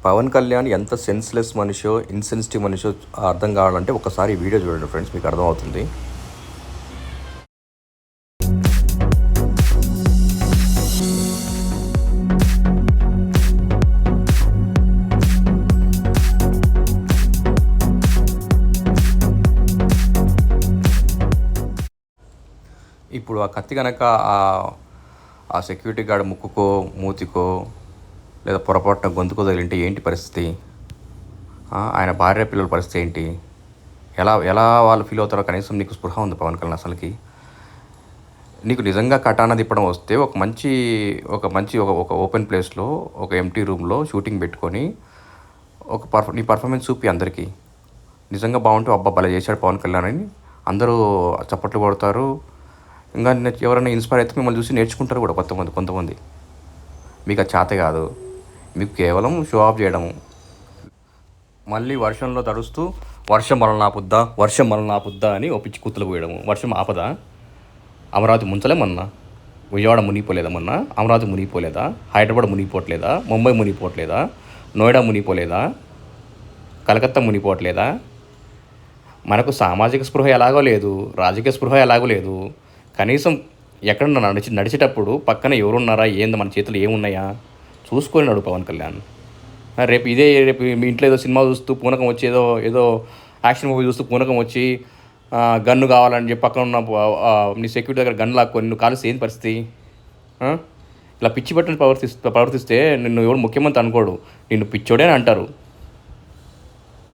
పవన్ కళ్యాణ్ ఎంత senseless మనిషో insensitive మనిషో అర్థం కావాలంటే ఒకసారి ఈ వీడియో చూడండి ఫ్రెండ్స్, మీకు అర్థమవుతుంది. ఇప్పుడు ఆ కత్తి కనుక ఆ సెక్యూరిటీ గార్డ్ ముక్కుకో మూతికో లేదా పొరపాటున గొంతుకో తగిలింటే ఏంటి పరిస్థితి? ఆయన భార్య పిల్లల పరిస్థితి ఏంటి? ఎలా ఎలా వాళ్ళు ఫీల్ అవుతారో కనీసం నీకు స్పృహ ఉంది పవన్ కళ్యాణ్ అసలుకి? నీకు నిజంగా కటానా తిప్పడం వస్తే ఒక ఓపెన్ ప్లేస్లో ఒక ఎంటీ రూమ్లో షూటింగ్ పెట్టుకొని నీ పర్ఫార్మెన్స్ చూపి అందరికీ. నిజంగా బాగుంటే అబ్బా భలే చేశాడు పవన్ కళ్యాణ్ అని అందరూ చప్పట్లు కొడతారు. ఇంకా ఎవరైనా ఇన్స్పైర్ అయితే మిమ్మల్ని చూసి నేర్చుకుంటారు కూడా కొంతమంది. మీకు అది చేత కాదు, మీకు కేవలం షో ఆఫ్ చేయడము. మళ్ళీ వర్షంలో తడుస్తూ వర్షం మనల్ని ఆపుద్దా అని ఓ పిచ్చి కూతులు పోయడము. వర్షం ఆపదా? అమరావతి ముంచలేమన్నా? విజయవాడ మునిగిపోలేదా మొన్న? అమరావతి మునిగిపోలేదా? హైదరాబాద్ మునిగిపోవట్లేదా? ముంబై మునిగిపోవట్లేదా? నోయిడా మునిగిపోలేదా? కలకత్తా మునిగిపోవట్లేదా? మనకు సామాజిక స్పృహ ఎలాగో లేదు, రాజకీయ స్పృహ ఎలాగో లేదు. కనీసం ఎక్కడన్నా నడిచేటప్పుడు పక్కన ఎవరున్నారా, ఏంది మన చేతులు ఏమున్నాయా చూసుకొని నడు పవన్ కళ్యాణ్. రేపు మీ ఇంట్లో ఏదో సినిమా చూస్తూ పూనకం వచ్చి ఏదో యాక్షన్ మూవీ చూస్తూ పూనకం వచ్చి గన్ను కావాలని చెప్పి పక్కన ఉన్న నీ సెక్యూరిటీ దగ్గర గన్ను లాక్కొని నువ్వు కాల్సి ఏం పరిస్థితి? ఇలా పిచ్చి పట్టుని ప్రవర్తిస్తే నిన్ను ఎవరు ముఖ్యమంత్రి అనుకోడు, నిన్ను పిచ్చోడే అని అంటారు.